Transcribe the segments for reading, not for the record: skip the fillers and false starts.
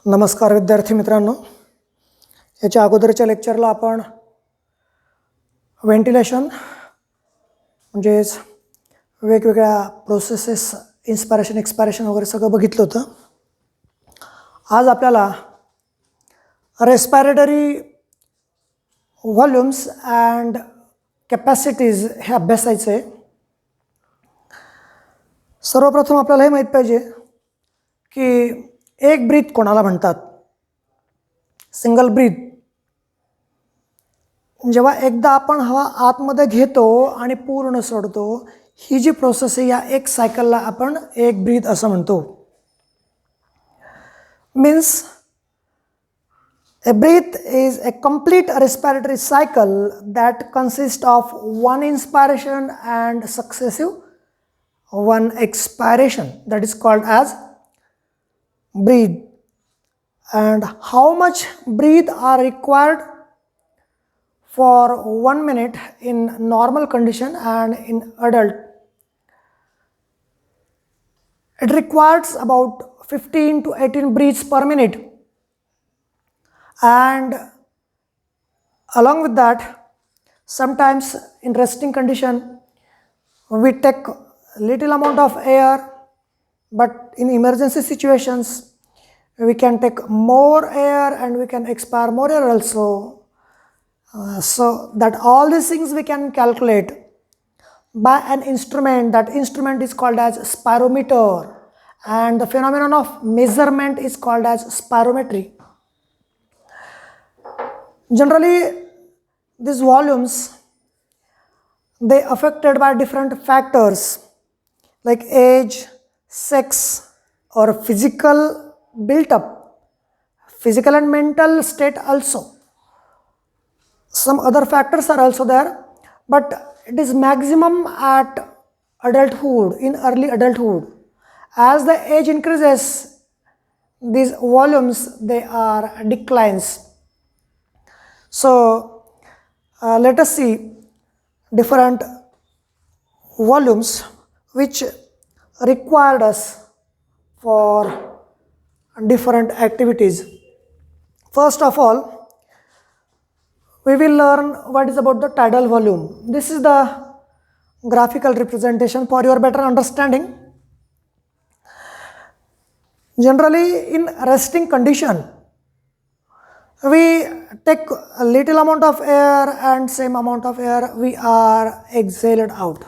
नमस्कार विद्यार्थी मित्रांनो, याच्या अगोदरच्या लेक्चरला आपण व्हेंटिलेशन म्हणजेच वेगवेगळ्या प्रोसेसेस, इन्स्पायरेशन एक्सपायरेशन वगैरे सगळं बघितलं होतं. आज आपल्याला रेस्पिरेटरी व्हॉल्यूम्स अँड कॅपॅसिटीज हे अभ्यासायचं आहे. सर्वप्रथम आपल्याला हे माहीत पाहिजे की एक ब्रीथ कोणाला म्हणतात. सिंगल ब्रीथ जेव्हा एकदा आपण हवा आतमध्ये घेतो आणि पूर्ण सोडतो, ही जी प्रोसेस आहे या एक सायकलला आपण एक ब्रीथ असं म्हणतो. Means a breath is a complete respiratory cycle that consists of one inspiration and successive one expiration, that is called as breathe. And how much breath are required for 1 minute in normal condition and in adult? It requires about 15 to 18 breaths per minute. And along with that, sometimes in resting condition we take little amount of air, but in emergency situations we can take more air and we can expire more air also. So that all these things we can calculate by an instrument. That instrument is called as spirometer, and the phenomenon of measurement is called as spirometry. Generally, these volumes, they affected by different factors like age, sex, or physical built-up, physical and mental state also. Some other factors are also there, but it is maximum at adulthood, in early adulthood. As the age increases, these volumes, they are declines. So let us see different volumes which required us for different activities. First of all, we will learn what is about the tidal volume. This is the graphical representation for your better understanding. Generally, in resting condition, we take a little amount of air and same amount of air we are exhaled out.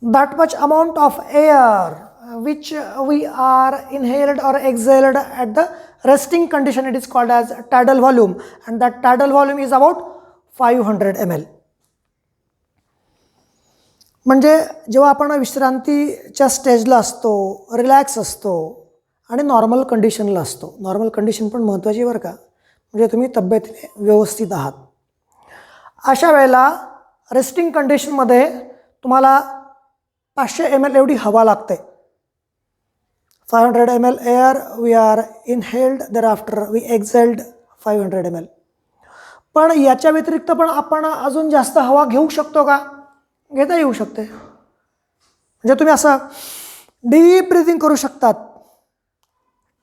That much amount of air which we are inhaled or exhaled at the resting condition, it is called as tidal volume, and that tidal volume is about 500 ml. म्हणजे जेव्हा आपण विश्रांतीच्या स्टेजला असतो, relax असतो आणि normal कंडिशनला असतो. Normal condition पण महत्त्वाची बरं का, म्हणजे तुम्ही तब्येतीने व्यवस्थित आहात. अशा वेळेला रेस्टिंग कंडिशनमध्ये तुम्हाला 500 ml एवढी हवा लागते. 500 ml air we are inhaled, thereafter we exhaled 500 ml. पण याच्या व्यतिरिक्त पण आपण अजून जास्त हवा घेऊ शकतो का? घेता येऊ शकते. म्हणजे तुम्ही असं डीप ब्रीथिंग करू शकतात.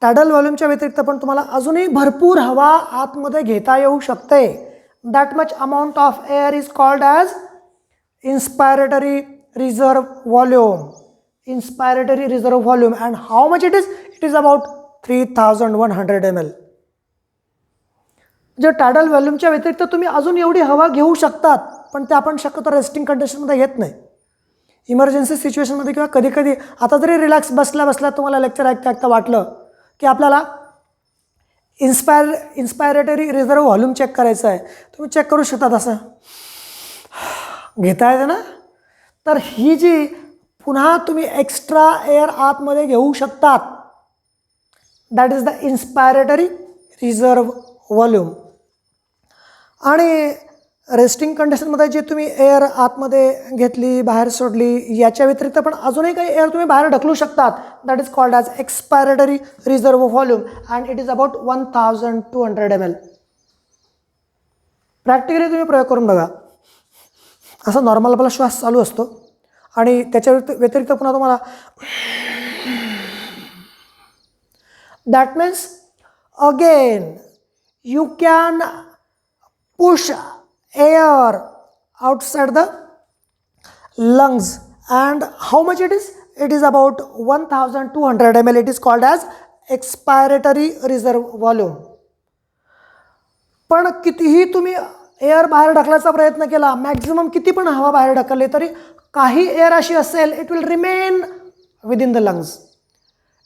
टायडल व्हॉल्यूमच्या व्यतिरिक्त पण तुम्हाला अजूनही भरपूर हवा आतमध्ये घेता येऊ शकते. That much amount of air is called as inspiratory reserve volume. Inspiratory reserve volume. And how much it is? It is about 3100 ml. जे टायडल व्हॉल्यूमच्या व्यतिरिक्त तुम्ही अजून एवढी हवा घेऊ शकतात, पण ते आपण शक्यतो रेस्टिंग कंडिशनमध्ये घेत नाही. इमर्जन्सी सिच्युएशनमध्ये किंवा कधी कधी आता जरी रिलॅक्स बसल्या तुम्हाला लेक्चर ऐकता ऐकता वाटलं की आपल्याला इन्स्पायरेटरी रिझर्व्ह व्हॉल्यूम चेक करायचं आहे, तुम्ही चेक करू शकतात. असं घेता येते ना. तर ही जी पुन्हा तुम्ही एक्स्ट्रा एअर आतमध्ये घेऊ शकतात, that is the inspiratory reserve volume. आणि रेस्टिंग कंडिशनमध्ये जे तुम्ही एअर आतमध्ये घेतली, बाहेर सोडली, याच्या व्यतिरिक्त पण अजूनही काही एअर तुम्ही बाहेर ढकलू शकतात. That is called as expiratory reserve volume and it is about 1200 ml. Practically तुम्ही प्रयोग करून बघा. असा नॉर्मल आपला श्वास चालू असतो आणि त्याच्या व्यतिरिक्त पुन्हा तुम्हाला that means again you can push air outside the lungs, and how much it is? It is about 1200 ml. It is called as expiratory reserve volume. पण कितीही तुम्ही एअर बाहेर ढकलायचा प्रयत्न केला, मॅक्झिमम किती पण हवा बाहेर ढकलली तरी काही एअर अशी असेल, it will remain within the lungs.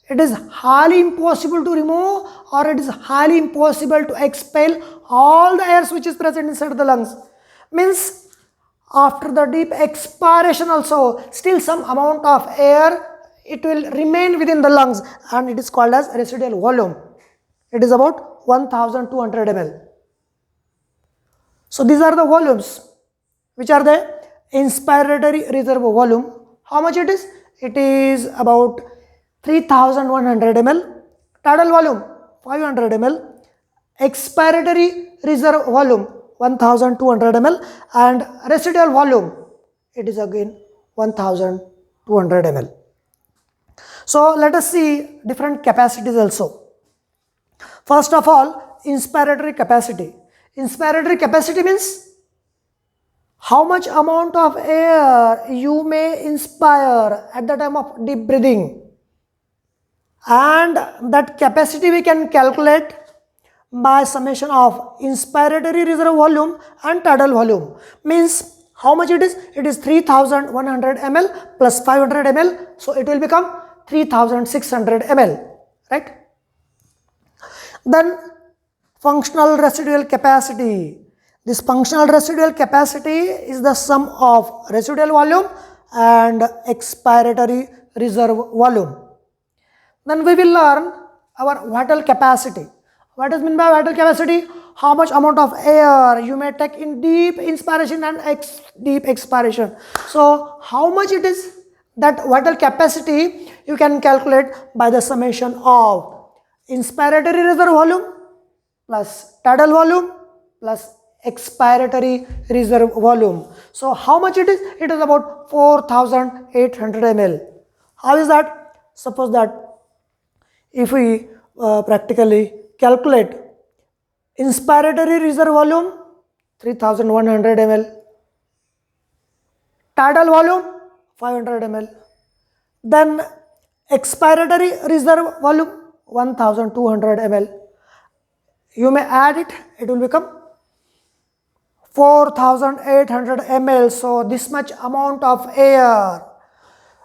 It is highly impossible to remove, or it is highly impossible to expel all the air which is present inside the lungs. Means after the deep expiration also, still some amount of air, it will remain within the lungs, and it is called as residual volume. It is about 1200 ml. So these are the volumes. Which are the inspiratory reserve volume? How much it is? It is about 3100 ml. Tidal volume 500 ml. Expiratory reserve volume 1200 ml, and residual volume, it is again 1200 ml. So let us see different capacities also. First of all, inspiratory capacity. Inspiratory capacity means how much amount of air you may inspire at the time of deep breathing, and that capacity we can calculate by summation of inspiratory reserve volume and tidal volume. Means how much it is? It is 3100 ml plus 500 ml, so it will become 3600 ml, right? Then functional residual capacity. This functional residual capacity is the sum of residual volume and expiratory reserve volume. Then we will learn our vital capacity. What does mean by vital capacity? How much amount of air you may take in deep inspiration and deep expiration. So how much it is, that vital capacity you can calculate by the summation of inspiratory reserve volume plus tidal volume plus expiratory reserve volume. So how much it is? It is about 4800 ml. How is that? Suppose that if we practically calculate inspiratory reserve volume 3100 ml, tidal volume 500 ml, then expiratory reserve volume 1200 ml. You may add it, it will become 4800 ml. So this much amount of air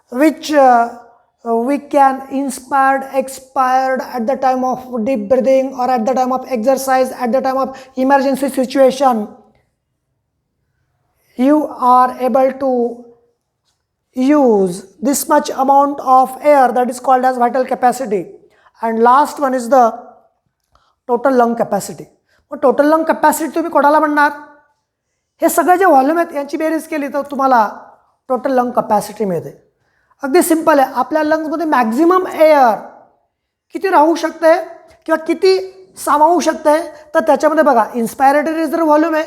which we can inspired, expired at the time of deep breathing, or at the time of exercise, at the time of emergency situation, you are able to use this much amount of air, that is called as vital capacity. And last one is the total lung capacity. Total lung capacity तुम्ही कोणाला म्हणणार? हे सगळे जे volume आहेत यांची berries केली तर तुम्हाला total lung capacity मिळते. अगदी सिंपल आहे. आपल्या लंग्समध्ये मॅक्झिमम एअर किती राहू शकते किंवा किती सामावू शकते, तर त्याच्यामध्ये बघा इन्स्पायरेटरी रिझर्व व्हॉल्यूम आहे,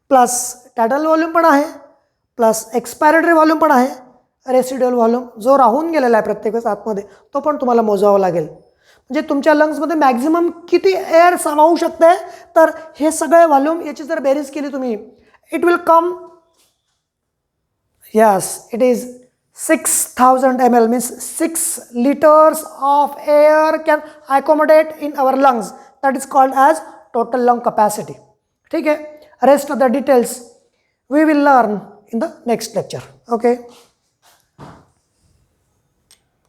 प्लस टायडल व्हॉल्यूम पण आहे, प्लस एक्सपायरेटरी व्हॉल्यूम पण आहे, रेसिड्युअल व्हॉल्यूम जो राहून गेलेला आहे प्रत्येक वेळेस आतमध्ये तो पण तुम्हाला मोजावा लागेल. म्हणजे तुमच्या लंग्समध्ये मॅक्झिमम किती एअर सामावू शकते, तर हे सगळे व्हॉल्यूम याची जर बेरीज केली तुम्ही, it will come, yes, it is 6000 ml, means 6 liters of air can accommodate in our lungs. That is called as total lung capacity. ठीक है. Rest of the details we will learn in the next lecture. Okay.